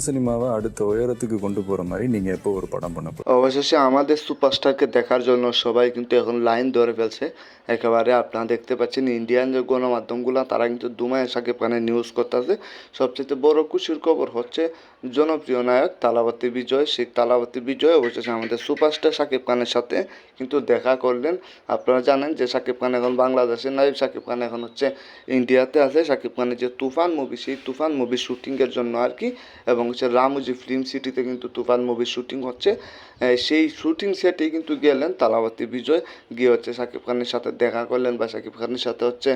சினிமாவை அடுத்த உயரத்துக்கு கொண்டு போகிற மாதிரி நீங்கள் எப்போ ஒரு படம் பண்ண போகிறீங்க? অবশেষে আমাদের সুপারস্টারকে দেখার জন্য সবাই কিন্তু এখন লাইন ধরে ফেলছে। একেবারে আপনারা দেখতে পাচ্ছেন ইন্ডিয়ান যে গণমাধ্যমগুলো তারা কিন্তু দুমায় শাকিব খানের নিউজ করতেছে। সবচেয়ে বড় খুশির খবর হচ্ছে জনপ্রিয় নায়ক তালাবতী বিজয়, সেই তালাবতী বিজয় অবশেষে আমাদের সুপারস্টার শাকিব খানের সাথে কিন্তু দেখা করলেন। আপনারা জানেন যে শাকিব খান এখন বাংলাদেশে নাই, শাকিব খান এখন হচ্ছে ইন্ডিয়াতে আছে। শাকিব খানের যে তুফান মুভি, সেই তুফান মুভির শুটিংয়ের জন্য আর কি, এবং হচ্ছে রামোজি ফিল্ম সিটিতে কিন্তু তুফান মুভির শুটিং হচ্ছে। সেই শুটিং সেটেই কিন্তু গেলেন তালাবতী বিজয়, গিয়ে হচ্ছে শাকিব খানের সাথে দেখা করলেন বা শাকিব খানের সাথে হচ্ছে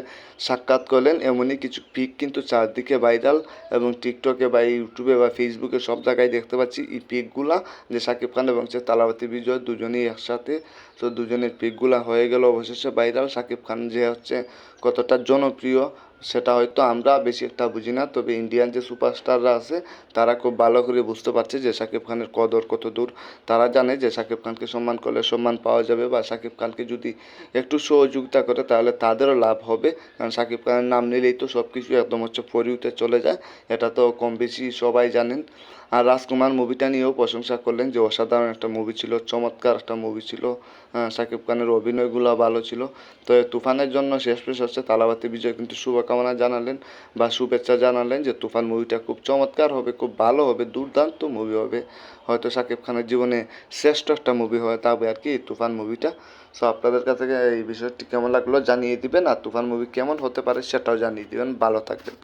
সাক্ষাৎ করলেন। এমনই কিছু পিক কিন্তু চারদিকে ভাইরাল, এবং টিকটকে বা ইউটিউবে বা ফেসবুকে সব জায়গায় দেখতে পাচ্ছি এই পিকগুলা, যে শাকিব খান এবং হচ্ছে তালাবতী বিজয় দুজনেই একসাথে। তো দুজনের পিকগুলা হয়ে গেল অবশেষে ভাইরাল। শাকিব খান যে হচ্ছে কতটা জনপ্রিয় সেটা হয়তো আমরা বেশি একটা বুঝি না, তবে ইন্ডিয়ান যে সুপারস্টাররা আছে তারা খুব ভালো করে বুঝতে পারছে যে শাকিব খানের কদর কত দূর। তারা জানে যে শাকিব খানকে সম্মান করলে সম্মান পাওয়া যাবে, বা শাকিব খানকে যদি একটু সহযোগিতা করে তাহলে তাদেরও লাভ হবে। কারণ শাকিব খানের নাম নিলেই তো সব কিছু একদম হচ্ছে ফরিউতে চলে যায়, এটা তো কম বেশি সবাই জানেন। আর রাজকুমার মুভিটা নিয়েও প্রশংসা করলেন যে অসাধারণ একটা মুভি ছিল, চমৎকার একটা মুভি ছিল। শাকিব খানের অভিনয়গুলো ভালো ছিল। তো তুফানের জন্য শেষ হচ্ছে তালাবতী বিজয় কিন্তু শুভকামনা জানালেন বা শুভেচ্ছা জানালেন যে তুফান মুভিটা খুব চমৎকার হবে, খুব ভালো হবে, দুর্দান্ত মুভি হবে। হয়তো শাকিব খানের জীবনে শ্রেষ্ঠ একটা মুভি হয়ে থাকবে আর কি তুফান মুভিটা। সো আপনাদের কাছে এই বিষয়টি কেমন লাগলো জানিয়ে দিবেন, আর তুফান মুভি কেমন হতে পারে সেটাও জানিয়ে দিবেন। ভালো থাকবেন।